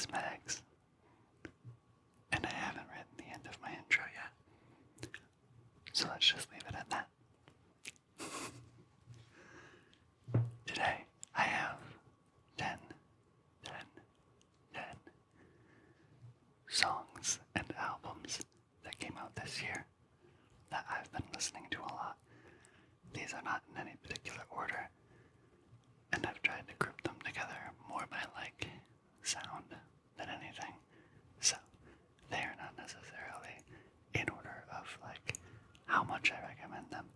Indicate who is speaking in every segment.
Speaker 1: is Max, and I haven't written the end of my intro yet, so let's just leave it at that. Today, I have 10 songs and albums that came out this year that I've been listening to a lot. These are not in any particular order, and I've tried to group them together more by like sound than anything. So they are not necessarily in order of like how much I recommend them.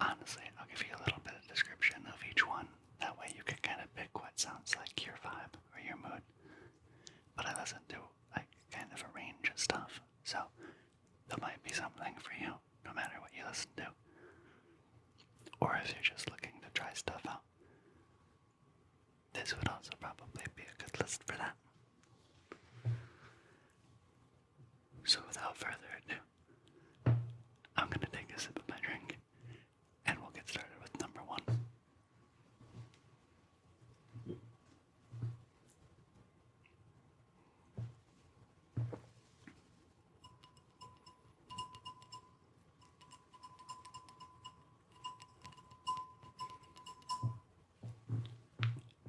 Speaker 1: Honestly, I'll give you a little bit of description of each one. That way you can kind of pick what sounds like your vibe or your mood. But I listen to like kind of a range of stuff, so there might be something for you no matter what you listen to. Or if you're just looking to try stuff out, this would also probably be a good list for that. So without further ado, I'm going to take a sip of my drink, and we'll get started with number 1.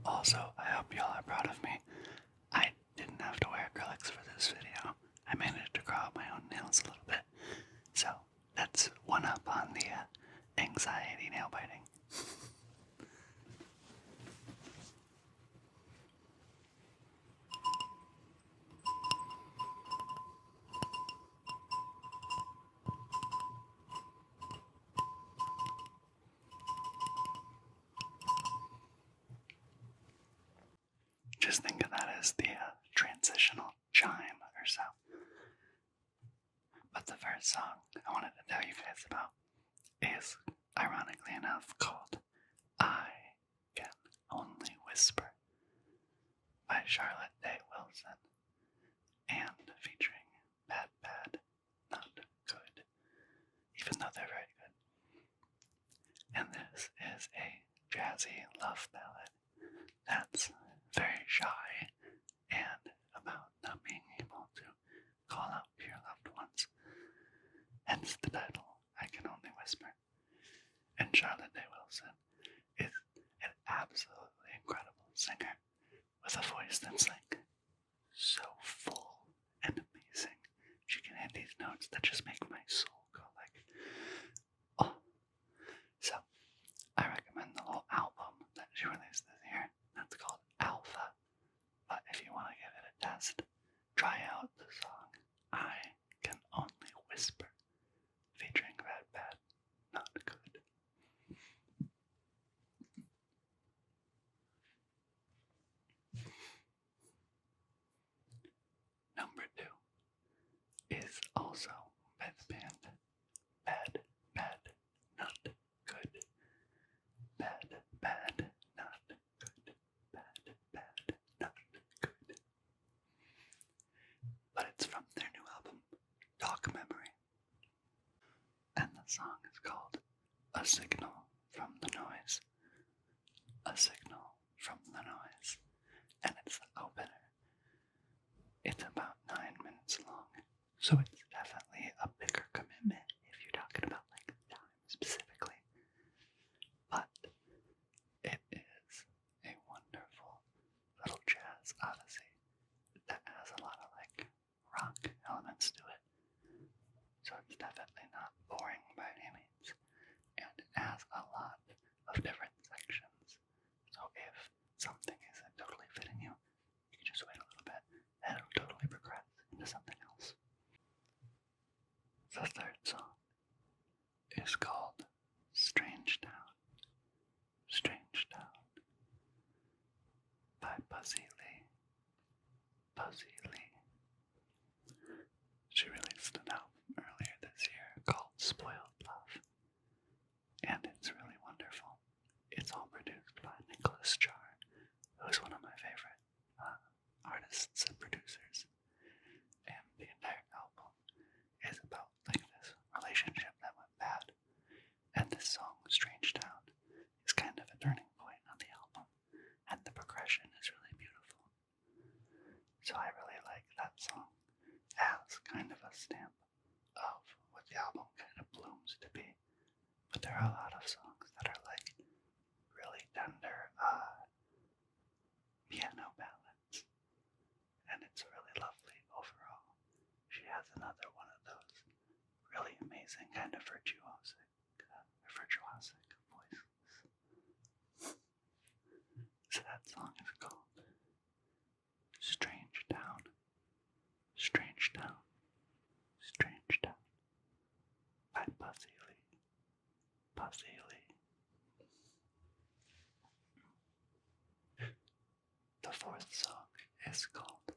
Speaker 1: Also, I hope y'all are proud of me. I didn't have to wear acrylics for this video. I managed to grow out my own nails a little bit. So, that's one up on the anxiety nail biting. Just think of that as the transitional chime or so. But the first song I wanted to tell you guys about is, ironically enough, called I Can Only Whisper by Charlotte Day Wilson and featuring BadBadNotGood, even though they're very good. And this is a jazzy love ballad that's very shy and about not being able to call out to your loved ones. Hence the title, I Can Only Whisper. And Charlotte Day Wilson is an absolutely incredible singer with a voice that's like so full and amazing. She can hit these notes that just make my soul go like, oh. So I recommend the whole album that she released this year. That's called Alpha. But if you want to give it a test, try out the song I Can Only Whisper featuring BadBadNotGood. Number 2 is also by the band BadBadNotGood. BadBadNotGood. BadBadNotGood. But it's from their new album, Talk Memory. And the song is called A Signal from the Noise. A Signal from the Noise. And it's the opener. It's about 9 minutes long. So it's definitely a bigger commitment if you're talking about like time specifically. But it is a wonderful little jazz odyssey that has a lot of like rock elements to it. So it's definitely not boring by any means. And it has a lot of different sections. So if something isn't totally fitting you, you can just wait a little bit and it'll totally progress into something else. The third song is called Strange Town. Strange Town by Buzzy Lee. Buzzy Lee. She released an album earlier this year called Spoiled Love, and it's really wonderful. It's all produced by Nicholas Jar, who's one of my favorite artists and producers. And the entire album is about like this relationship that went bad. And this song, Strange Town, is kind of a turning point on the album. And the progression is really beautiful. But there are a lot of songs that are like really tender piano ballads, and it's really lovely overall. She has another one of those really amazing kind of virtuosic voices. So that song is called Strange Town, Strange Town, Strange Town by Buzzy Lee. Buzzy Lee. The fourth song is called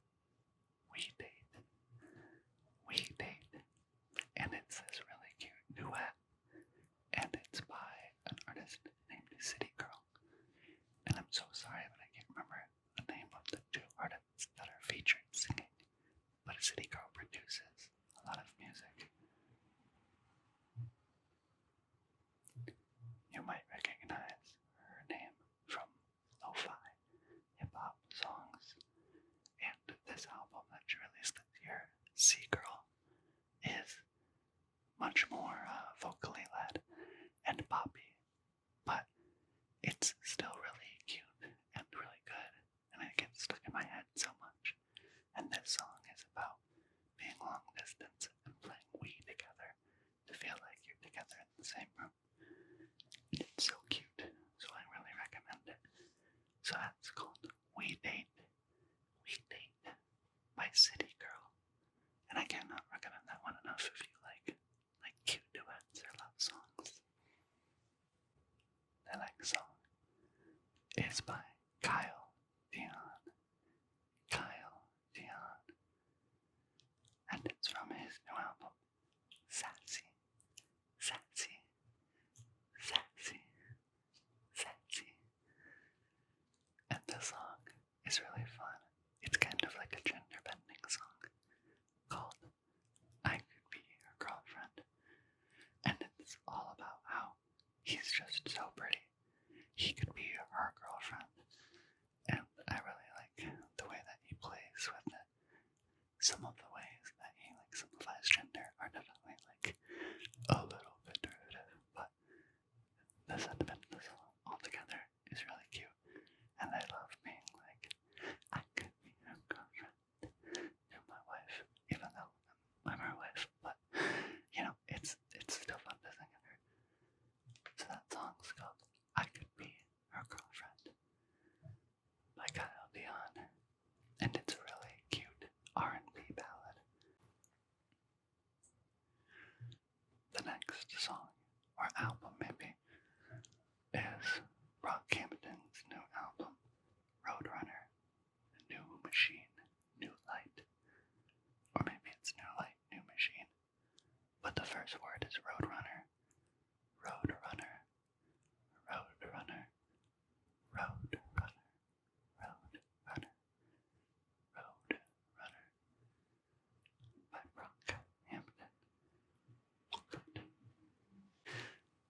Speaker 1: We Date. We Date. And it's this really cute duet. And it's by an artist named City Girl. And I'm so sorry, but I can't remember the name of the two artists that are featured singing. But City Girl produces a lot of music. You might recognize her name from lo-fi hip-hop songs. And this album that she released this year, Sea Girl, is much more vocally led and poppy, but it's still really cute and really good, and it gets stuck in my head so much. And this song is about being long distance and playing Wii together to feel like you're together in the same room. It's so cute, so I really recommend it. So that's called We Date by City Girl. And I cannot recommend that one enough if you like cute duets or love songs. The next song is by Dion. And it's from his new album, Sassy. And the song is really fun. It's kind of like a gender bending song called I Could Be Your Girlfriend. And it's all about how he's just so pretty. He could be her girlfriend. And I really like the way that he plays with it. Some of the ways that he simplifies gender are definitely a little bit derivative, but the sentiment of the song altogether is really cute. And I love being I could be her girlfriend to my wife, even though I'm her wife, but it's still fun to sing at her. So that song's called I Could Be Her Girlfriend by Dion, and it's a really cute R&B ballad. The next song, or album maybe, is Brockhampton's new album, Roadrunner, New Machine, New Light. Or maybe it's New Light, New Machine. But the first word is Roadrunner. Roadrunner. Roadrunner. Roadrunner. Roadrunner. Roadrunner. By Brockhampton.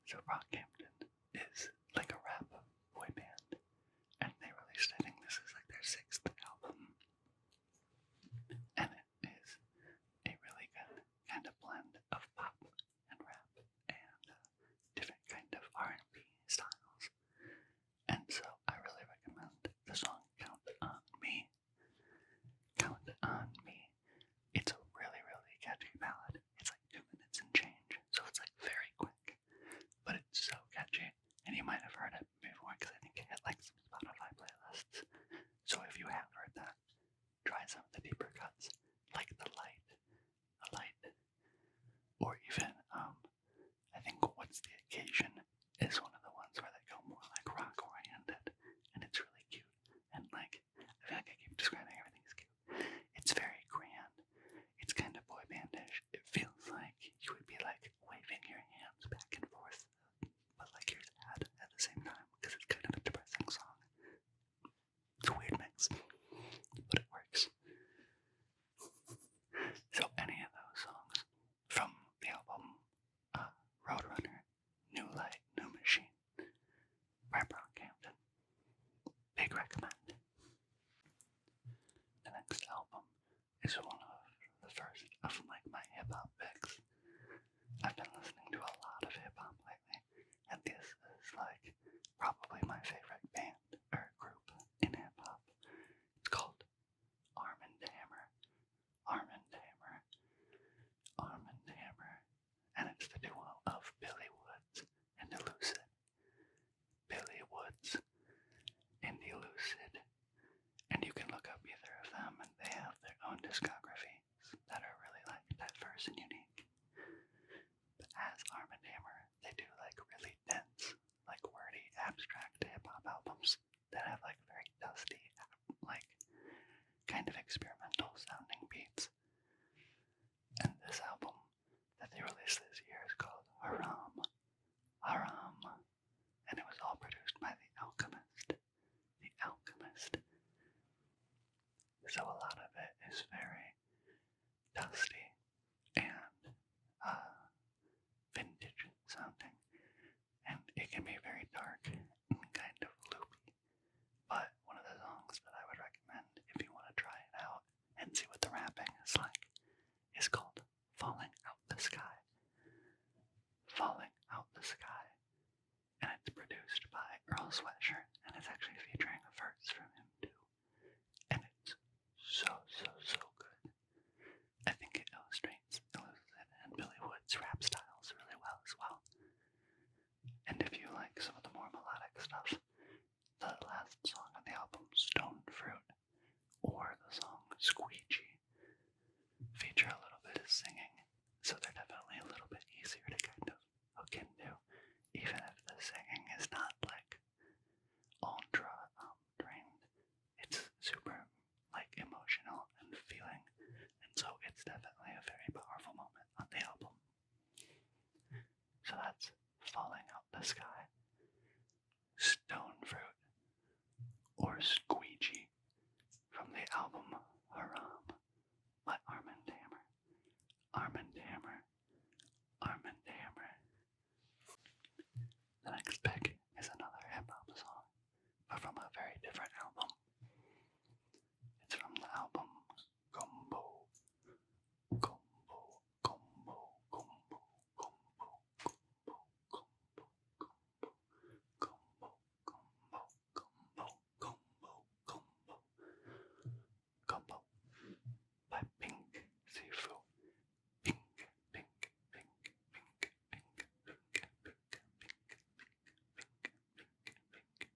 Speaker 1: So Brockhampton is like a rap boy band, and they released, I think this is their 6th album, and it is a really good kind of blend of pop and rap and different kind of R&B styles. And so I really recommend the song Count on Me. Count on Me. It's a really, really catchy ballad. It's 2 minutes and change, so it's very quick, but it's so catchy. sweatshirt, and it's actually featuring a verse from him too. And it's so good. I think it illustrates Owusu and Billy Wood's rap styles really well as well. And if you like some of the more melodic stuff, the last song on the album, Stone Fruit, or the song Squeegee, feature a little bit of singing, so they're definitely a little bit easier to kind of hook into, even if the singing is not like ultra trained. It's super like emotional and feeling, and so it's definitely a very powerful moment on the album. So that's Falling Out the Sky, Stone Fruit, or Squeegee from the album Haram by Armand Hammer. Armand Hammer. Armand Hammer. The next pick is another hip-hop song, but from a very different album. It's from the album Gumbo. Gumbo, Gumbo, Gumbo, Gumbo, Gumbo, Gumbo, Gumbo, Gumbo, Gumbo, Gumbo, Gumbo, Gumbo, by Pink Siifu. Pink, pink, pink, pink, pink, pink, pink, pink, pink, pink.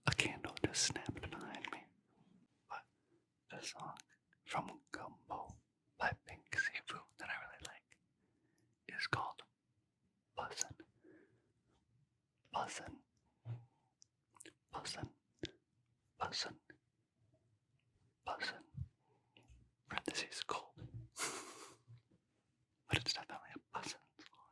Speaker 1: A candle just snapped behind me, but the song from Gumbo by Pink Siifu that I really like is called Bussin. Bussin. Bussin. Bussin. Bussin. Parentheses cold. But it's definitely a bussin song.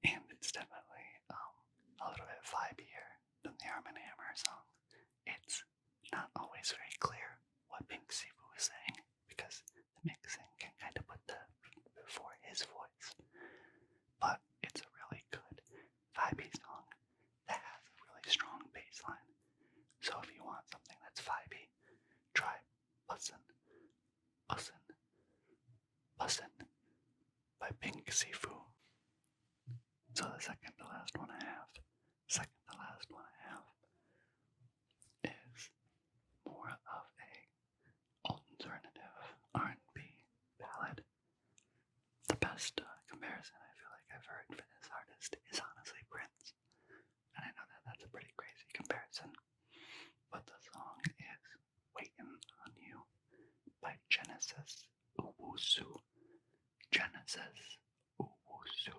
Speaker 1: And it's definitely a little bit vibier than the Armand Hammer song. It's not always very clear what Pink Siifu is saying, because the mixing can kind of put the before his voice. But it's a really good vibey song that has a really strong bass line. So if you want something that's vibey, try Bussin. Bussin. Bussin by Pink Siifu. So the second to last one I have is more of a alternative R&B ballad. The best comparison I feel like I've heard for this artist is honestly Prince. And I know that that's a pretty crazy comparison, but the song is Waitin' on You by Genesis Owusu. Genesis Owusu.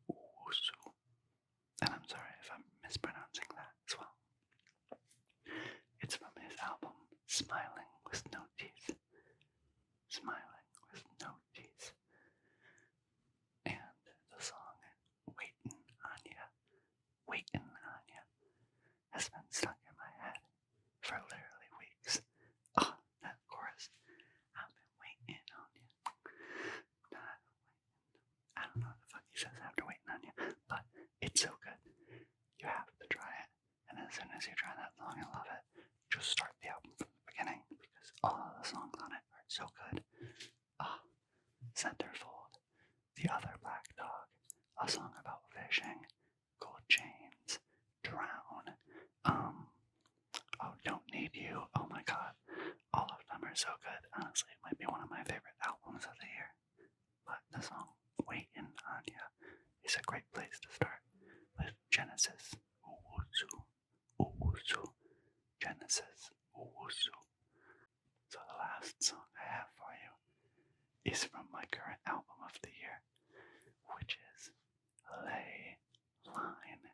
Speaker 1: Owusu. And I'm sorry if I'm mispronouncing that as well. It's from his album Smiling with No Teeth. Smiling with No Teeth. And the song Waitin' on Ya, Waitin' on Ya has been stuck in my head for literally weeks. Oh, that chorus. I've been waiting on you. I don't know what the fuck he says after Waiting on You, but it's so good. You have to try it. And as soon as you try that song and love it, just start the album from the beginning, because all of the songs on it are so good. Centerfold, The Other Black Dog, a song about fishing, Gold Chains, Drown, Don't Need You, oh my god, all of them are so good. Honestly, it might be one of my favorite albums of the year. But the song Waitin' on Ya is a great place to start with Genesis Owusu. Owusu. Genesis Owusu. So the last song I have for you is from my current album of the year, which is Lei Line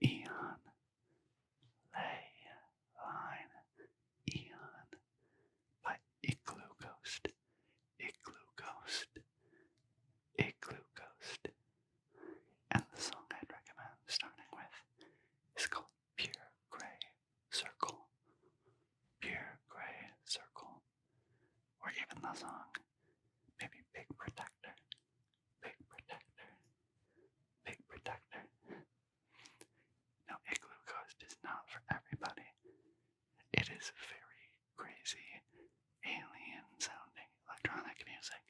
Speaker 1: Eon. Lei Line Eon by Iglooghost. Iglooghost. Iglooghost. And the song I'd recommend starting with is called Pure Gray Circle. Pure Gray Circle. Or even the song, maybe Big Protector. Big Protector. Big Protector. Now, Iglooghost is not for everybody. It is very crazy, alien sounding electronic music.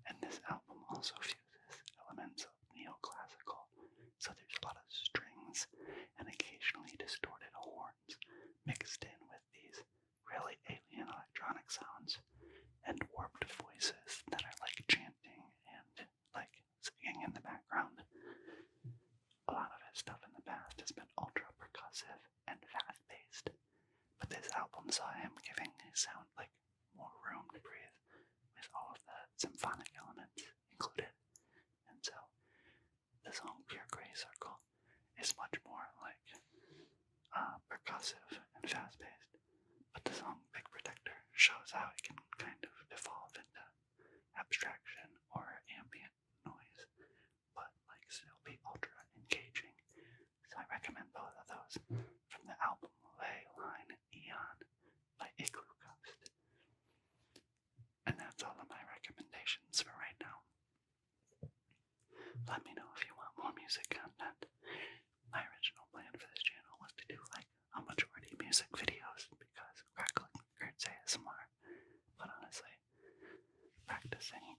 Speaker 1: And this album also fuses elements of neoclassical, so there's a lot of strings and occasionally distorted horns mixed in with these really alien electronic sounds and warped voices that are like chanting and like singing in the background. A lot of his stuff in the past has been ultra percussive and fast-paced, but this album saw him giving his sound like more room to breathe with all of the symphonic elements included. And so the song Pure Grey Circle is much more like percussive and fast-paced, but the song Big Protector shows how it can kind of evolve into abstraction or ambient noise, but like still be ultra engaging. So I recommend both of those from the album Lei Line Eon by Iglooghost. And that's all of my recommendations for right now. Let me know if you want more music content. My original plan for this channel was to do like a majority music videos because crackling hurts ASMR. But honestly, practicing